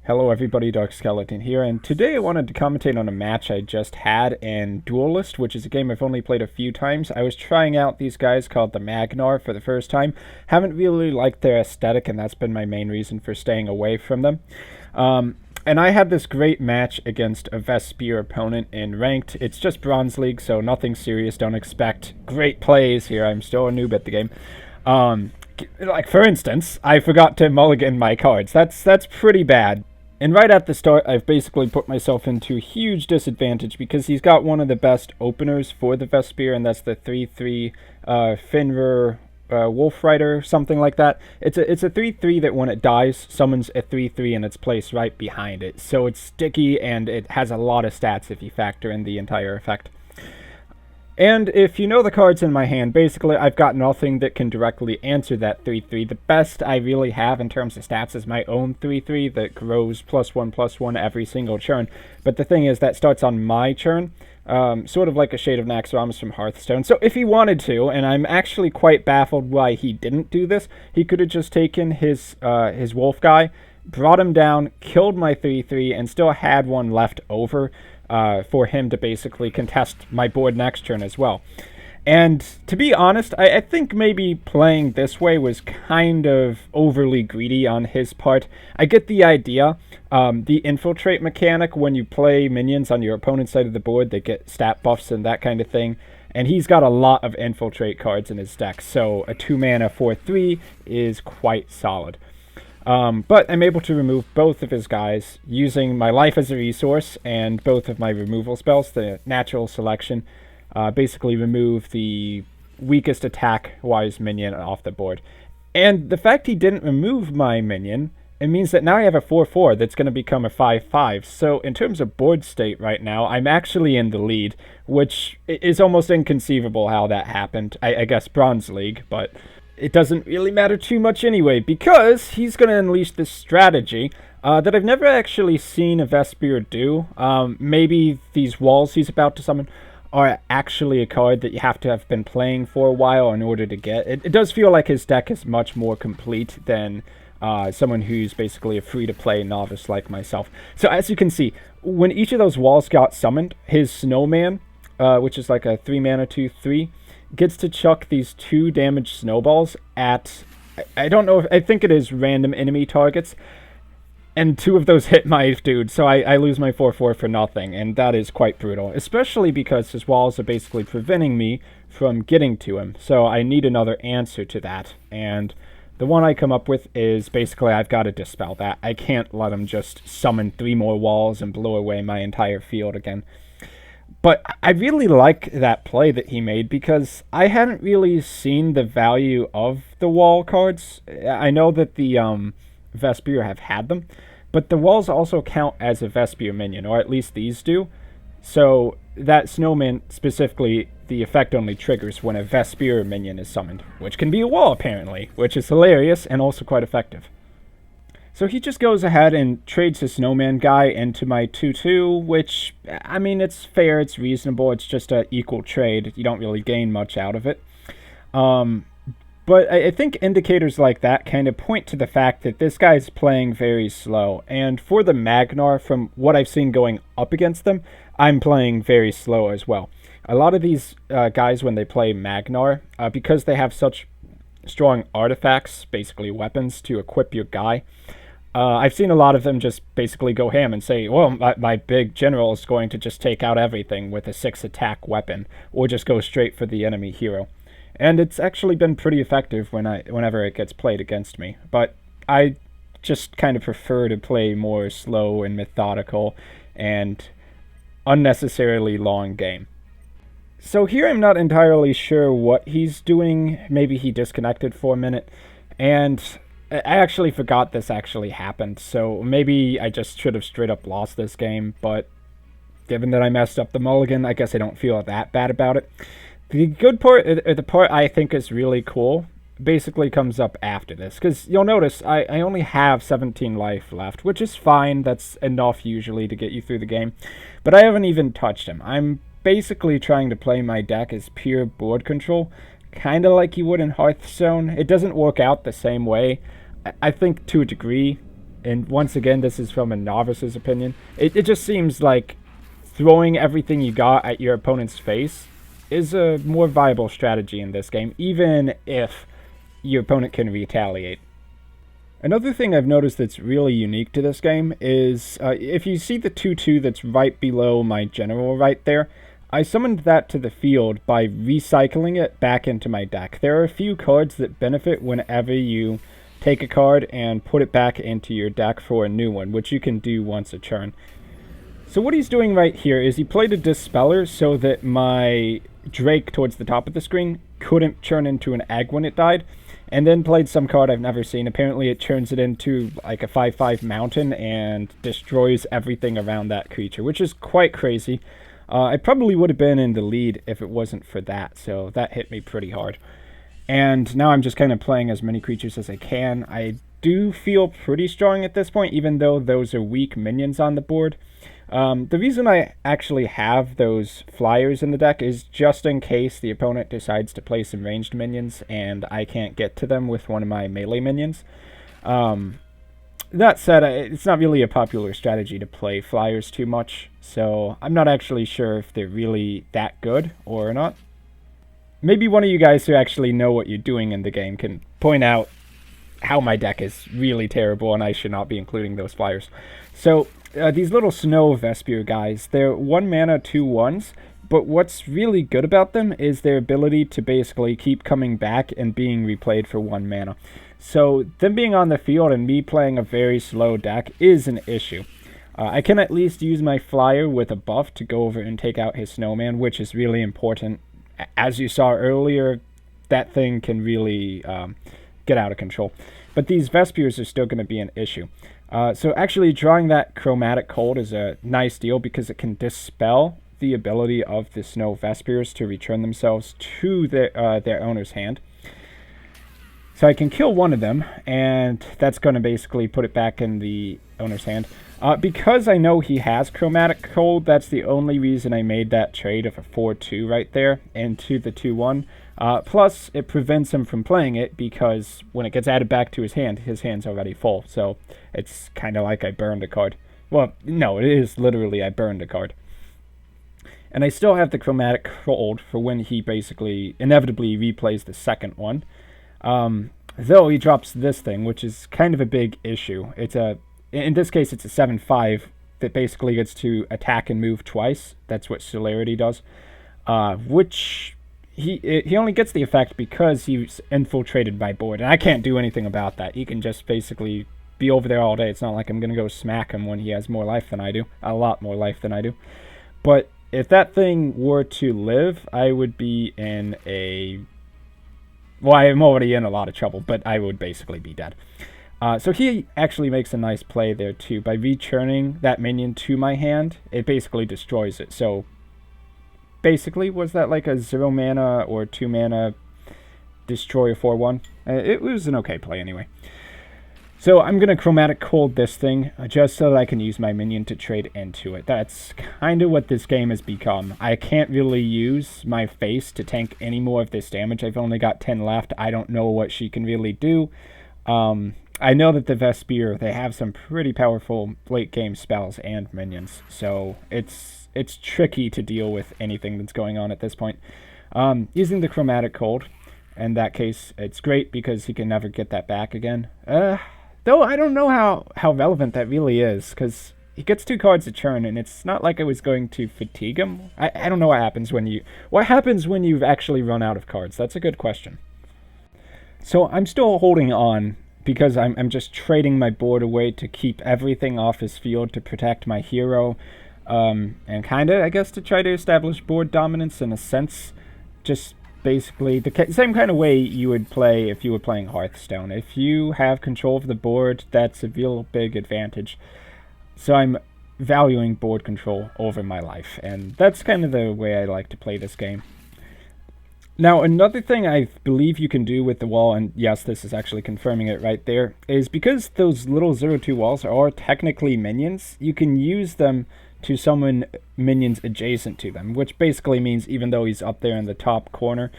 Hello everybody, Dark Skeleton here, and today I wanted to commentate on a match I just had in Duelyst, which is a game I've only played a few times. I was trying out these guys called the Magnar for the first time. Haven't really liked their aesthetic, and that's been my main reason for staying away from them. And I had this great match against a Vespyr opponent in Ranked. It's just Bronze League, so nothing serious. Don't expect great plays here. I'm still a noob at the game. Like, for instance, I forgot to mulligan my cards. That's pretty bad. And right at the start, I've basically put myself into a huge disadvantage because he's got one of the best openers for the Vespyr, and that's the 3/3 Finver Wolf Rider, something like that. It's a 3/3 that when it dies, summons a 3/3 in its place right behind it. So it's sticky, and it has a lot of stats if you factor in the entire effect. And if you know the cards in my hand, basically I've got nothing that can directly answer that 3/3. The best I really have in terms of stats is my own 3/3 that grows +1/+1 every single turn. But the thing is, that starts on my turn, sort of like a Shade of Naxxramas from Hearthstone. So if he wanted to, and I'm actually quite baffled why he didn't do this, he could have just taken his wolf guy, brought him down, killed my 3/3, and still had one left over for him to basically contest my board next turn as well. And to be honest, I think maybe playing this way was kind of overly greedy on his part. I get the idea. The infiltrate mechanic, when you play minions on your opponent's side of the board, they get stat buffs and that kind of thing. And he's got a lot of infiltrate cards in his deck, so a 2-mana 4/3 is quite solid. But I'm able to remove both of his guys using my life as a resource and both of my removal spells. The natural selection basically remove the weakest attack-wise minion off the board. And the fact he didn't remove my minion, it means that now I have a 4/4 that's going to become a 5/5. So in terms of board state right now, I'm actually in the lead, which is almost inconceivable how that happened. I guess Bronze League, but it doesn't really matter too much anyway, because he's going to unleash this strategy that I've never actually seen a Vespyr do. Maybe these walls he's about to summon are actually a card that you have to have been playing for a while in order to get. It does feel like his deck is much more complete than someone who's basically a free-to-play novice like myself. So as you can see, when each of those walls got summoned, his Snowman, which is like a 3-mana 2/3, gets to chuck these 2 damaged snowballs at, I don't know, I think it is random enemy targets, and 2 of those hit my dude, so I lose my 4/4 for nothing, and that is quite brutal, especially because his walls are basically preventing me from getting to him, so I need another answer to that, and the one I come up with is basically I've got to dispel that. I can't let him just summon 3 more walls and blow away my entire field again. But I really like that play that he made because I hadn't really seen the value of the wall cards. I know that the Vespyr have had them, but the walls also count as a Vespyr minion, or at least these do. So that Snowman specifically, the effect only triggers when a Vespyr minion is summoned, which can be a wall apparently, which is hilarious and also quite effective. So he just goes ahead and trades his Snowman guy into my 2/2, which, I mean, it's fair, it's reasonable, it's just an equal trade. You don't really gain much out of it. But I think indicators like that kind of point to the fact that this guy's playing very slow. And for the Magnar, from what I've seen going up against them, I'm playing very slow as well. A lot of these guys, when they play Magnar, because they have such strong artifacts, basically weapons, to equip your guy, I've seen a lot of them just basically go ham and say, well, my big general is going to just take out everything with a 6 attack weapon, or just go straight for the enemy hero. And it's actually been pretty effective whenever it gets played against me. But I just kind of prefer to play more slow and methodical and unnecessarily long game. So here I'm not entirely sure what he's doing. Maybe he disconnected for a minute, and I actually forgot this actually happened, so maybe I just should have straight up lost this game, but given that I messed up the mulligan, I guess I don't feel that bad about it. The good part, or the part I think is really cool, basically comes up after this, because you'll notice I only have 17 life left, which is fine. That's enough usually to get you through the game, but I haven't even touched him. I'm basically trying to play my deck as pure board control, kind of like you would in Hearthstone. It doesn't work out the same way. I think to a degree and once again, this is from a novice's opinion, it just seems like throwing everything you got at your opponent's face is a more viable strategy in this game, even if your opponent can retaliate. Another thing I've noticed that's really unique to this game is if you see the 2-2 that's right below my general right there, I summoned that to the field by recycling it back into my deck. There are a few cards that benefit whenever you take a card and put it back into your deck for a new one, which you can do once a turn. So what he's doing right here is he played a Dispeller so that my Drake towards the top of the screen couldn't turn into an egg when it died, and then played some card I've never seen. Apparently it turns it into like a 5/5 mountain and destroys everything around that creature, which is quite crazy. I probably would have been in the lead if it wasn't for that, so that hit me pretty hard. And now I'm just kind of playing as many creatures as I can. I do feel pretty strong at this point, even though those are weak minions on the board. The reason I actually have those flyers in the deck is just in case the opponent decides to play some ranged minions and I can't get to them with one of my melee minions. That said, it's not really a popular strategy to play flyers too much, so I'm not actually sure if they're really that good or not. Maybe one of you guys who actually know what you're doing in the game can point out how my deck is really terrible and I should not be including those flyers. So, these little snow Vespyr guys, they're 1 mana 2/1s, but what's really good about them is their ability to basically keep coming back and being replayed for 1 mana. So them being on the field and me playing a very slow deck is an issue. I can at least use my flyer with a buff to go over and take out his snowman, which is really important. As you saw earlier, that thing can really get out of control. But these Vespyrs are still going to be an issue. So actually drawing that Chromatic Cold is a nice deal because it can dispel the ability of the Snow Vespyrs to return themselves to their owner's hand. So I can kill one of them, and that's going to basically put it back in the owner's hand. Because I know he has Chromatic Cold, that's the only reason I made that trade of a 4/2 right there into the 2/1. Plus, it prevents him from playing it because when it gets added back to his hand's already full. So it's kind of like I burned a card. Well, no, it is literally I burned a card. And I still have the Chromatic Cold for when he basically inevitably replays the second one. Though he drops this thing, which is kind of a big issue. In this case, it's a 7/5 that basically gets to attack and move twice. That's what Celerity does. Which he only gets the effect because he's infiltrated my board, and I can't do anything about that. He can just basically be over there all day. It's not like I'm going to go smack him when he has more life than I do. A lot more life than I do. But if that thing were to live, I would be in a... Well, I am already in a lot of trouble, but I would basically be dead. So he actually makes a nice play there too. By returning that minion to my hand, it basically destroys it. So basically, was that like a 0 mana or 2 mana destroy a 4/1? It was an okay play anyway. So I'm going to Chromatic Cold this thing just so that I can use my minion to trade into it. That's kind of what this game has become. I can't really use my face to tank any more of this damage. I've only got 10 left. I don't know what she can really do. I know that the Vespyr, they have some pretty powerful late game spells and minions. So it's tricky to deal with anything that's going on at this point. Using the Chromatic Cold, in that case, it's great because he can never get that back again. Though I don't know how relevant that really is, because he gets 2 cards a turn, and it's not like I was going to fatigue him. I don't know what happens when you've actually run out of cards. That's a good question. So I'm still holding on because I'm just trading my board away to keep everything off his field to protect my hero, and kind of, I guess, to try to establish board dominance in a sense. Just basically the same kind of way you would play if you were playing Hearthstone. If you have control of the board, that's a real big advantage. So I'm valuing board control over my life, and that's kind of the way I like to play this game. Now, another thing I believe you can do with the wall, and yes, this is actually confirming it right there, is because those little 0/2 walls are technically minions, you can use them to summon minions adjacent to them, which basically means even though he's up there in the top corner,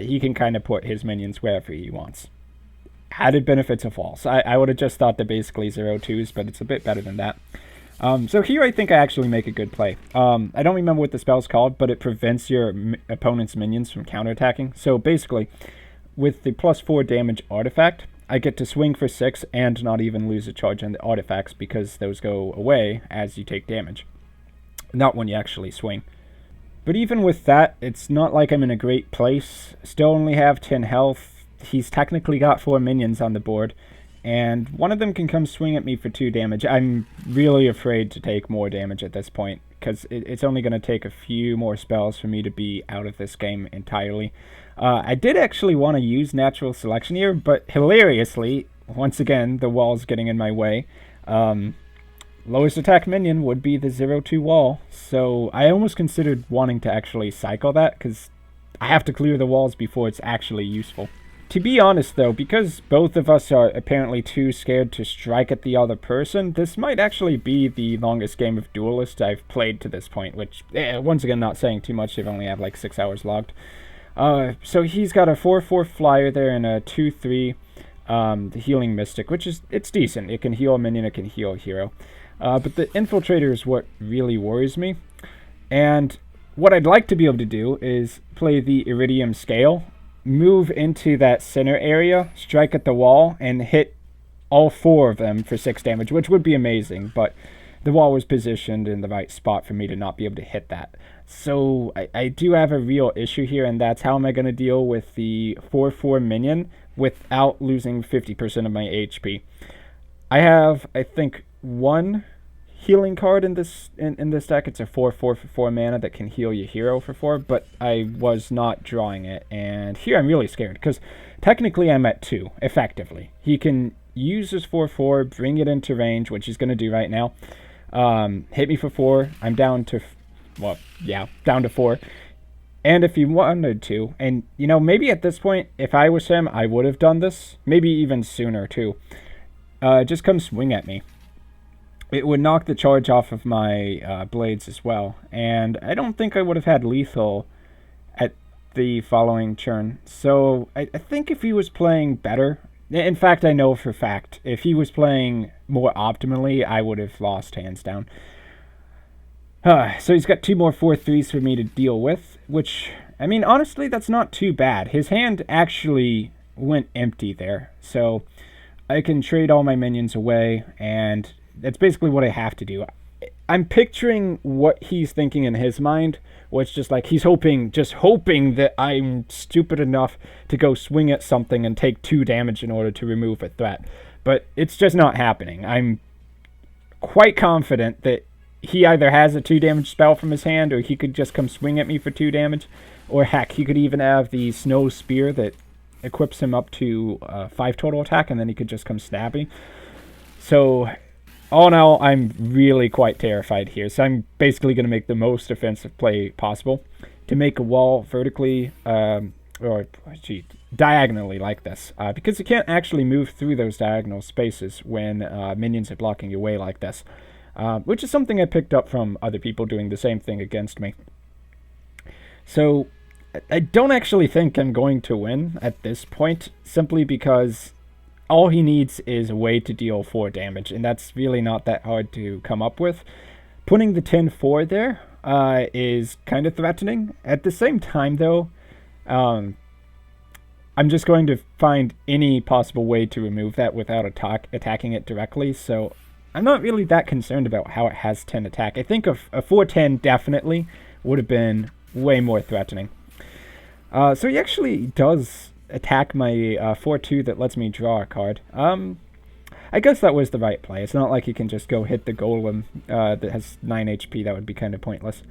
he can kind of put his minions wherever he wants. added benefits of walls. I would have just thought they're basically 0-2s, but it's a bit better than that. So here I think I actually make a good play. I don't remember what the spell's called, but it prevents your opponent's minions from counterattacking. So basically, with the +4 damage artifact, I get to swing for 6 and not even lose a charge on the artifacts because those go away as you take damage. Not when you actually swing. But even with that, it's not like I'm in a great place. Still only have 10 health. He's technically got 4 minions on the board, and one of them can come swing at me for 2 damage. I'm really afraid to take more damage at this point, because it's only going to take a few more spells for me to be out of this game entirely. I did actually want to use natural selection here, but hilariously, once again, the wall's getting in my way. Lowest attack minion would be the 0-2 wall, so I almost considered wanting to actually cycle that, because I have to clear the walls before it's actually useful. To be honest though, because both of us are apparently too scared to strike at the other person, this might actually be the longest game of Duelyst I've played to this point, which, once again, not saying too much, they've only have like 6 hours logged. So he's got a 4-4 flyer there and a 2-3 the healing mystic, which is, it's decent. It can heal a minion, it can heal a hero. But the infiltrator is what really worries me. And what I'd like to be able to do is play the Iridium Scale, move into that center area, strike at the wall, and hit all 4 of them for 6 damage, which would be amazing, but the wall was positioned in the right spot for me to not be able to hit that. So I do have a real issue here, and that's how am I going to deal with the 4-4 minion without losing 50% of my HP. I have, I think, 1 healing card in this deck. It's a 4-4 for 4 mana that can heal your hero for 4, but I was not drawing it, and here I'm really scared, because technically I'm at 2, effectively. He can use his 4-4, bring it into range, which he's going to do right now, hit me for 4, I'm down to, well, yeah, down to 4, and if he wanted to, and, you know, maybe at this point, if I was him, I would have done this, maybe even sooner, too. Just come swing at me. It would knock the charge off of my blades as well, and I don't think I would have had lethal at the following turn. So I think if he was playing better, in fact I know for a fact, if he was playing more optimally, I would have lost hands down. So he's got 2 more 4-3s for me to deal with, which, I mean, honestly, that's not too bad. His hand actually went empty there, so I can trade all my minions away, and that's basically what I have to do. I'm picturing what he's thinking in his mind, which just like he's just hoping that I'm stupid enough to go swing at something and take 2 damage in order to remove a threat. But it's just not happening. I'm quite confident that he either has a 2 damage spell from his hand, or he could just come swing at me for 2 damage, or heck, he could even have the Snow Spear that equips him up to 5 total attack, and then he could just come stab me. So all in all, I'm really quite terrified here. So I'm basically going to make the most offensive play possible to make a wall vertically, diagonally like this. Because you can't actually move through those diagonal spaces when minions are blocking your way like this. Which is something I picked up from other people doing the same thing against me. So I don't actually think I'm going to win at this point, simply because all he needs is a way to deal 4 damage, and that's really not that hard to come up with. Putting the 10-4 there is kind of threatening. At the same time, though, I'm just going to find any possible way to remove that without attacking it directly, so I'm not really that concerned about how it has 10 attack. I think a 4-10 definitely would have been way more threatening. So he actually does attack my 4-2 that lets me draw a card. I guess that was the right play. It's not like he can just go hit the golem that has 9 HP. That would be kind of pointless.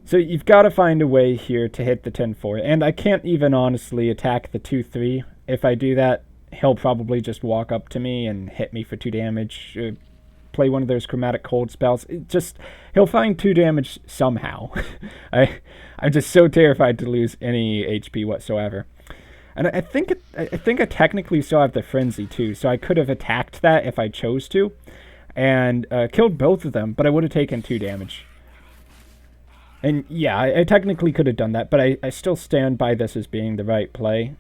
So you've got to find a way here to hit the 10-4. And I can't even honestly attack the 2-3. If I do that, he'll probably just walk up to me and hit me for 2 damage. Play one of those chromatic cold spells. He'll find 2 damage somehow. I'm just so terrified to lose any HP whatsoever. And I think I technically still have the frenzy too, so I could have attacked that if I chose to, and killed both of them, but I would have taken 2 damage. And yeah, I technically could have done that, but I still stand by this as being the right play.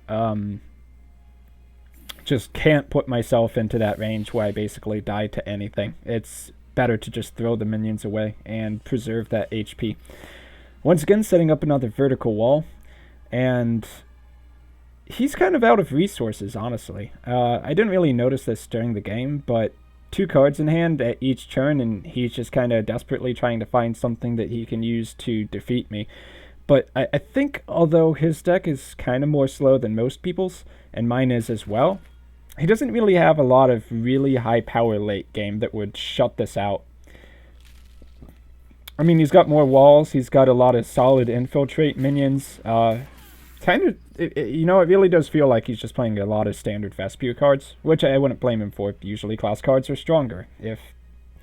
just can't put myself into that range where I basically die to anything. It's better to just throw the minions away and preserve that HP. Once again, setting up another vertical wall, and he's kind of out of resources, honestly. I didn't really notice this during the game, but 2 cards in hand at each turn, and he's just kind of desperately trying to find something that he can use to defeat me. But I think although his deck is kind of more slow than most people's, and mine is as well, he doesn't really have a lot of really high power late game that would shut this out. I mean, he's got more walls, he's got a lot of solid infiltrate minions. It really does feel like he's just playing a lot of standard Vespyr cards, which I wouldn't blame him for. Usually class cards are stronger if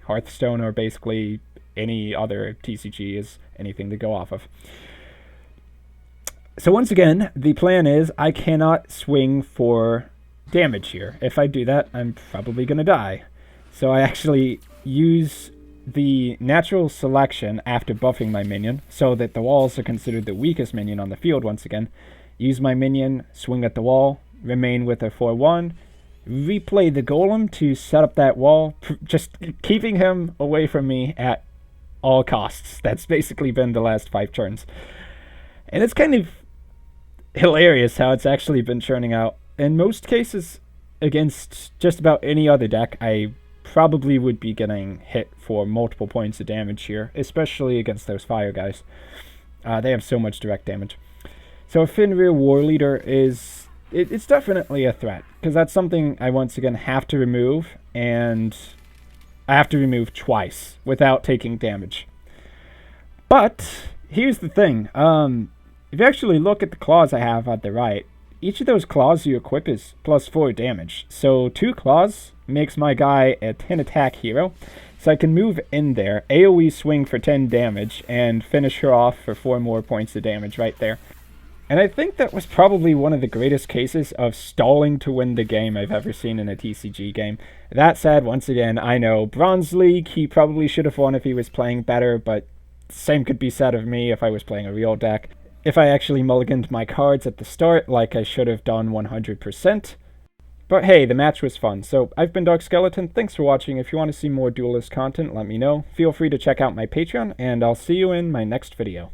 Hearthstone or basically any other TCG is anything to go off of. So once again, the plan is I cannot swing for damage here. If I do that, I'm probably going to die. So I actually use the natural selection after buffing my minion, so that the walls are considered the weakest minion on the field once again. Use my minion, swing at the wall, remain with a 4-1, replay the golem to set up that wall, just keeping him away from me at all costs. That's basically been the last 5 turns. And it's kind of hilarious how it's actually been churning out. In most cases, against just about any other deck, I probably would be getting hit for multiple points of damage here, especially against those fire guys. They have so much direct damage. So a Fenrir War Leader is... It's definitely a threat, because that's something I once again have to remove, and I have to remove twice without taking damage. But here's the thing. If you actually look at the claws I have at the right, each of those claws you equip is plus 4 damage. So 2 claws makes my guy a 10 attack hero. So I can move in there, AoE swing for 10 damage, and finish her off for 4 more points of damage right there. And I think that was probably one of the greatest cases of stalling to win the game I've ever seen in a TCG game. That said, once again, I know Bronze League, he probably should have won if he was playing better, but same could be said of me if I was playing a real deck. If I actually mulliganed my cards at the start, like I should have done 100%. But hey, the match was fun. So I've been Dark Skeleton, thanks for watching. If you want to see more Duelyst content, let me know. Feel free to check out my Patreon, and I'll see you in my next video.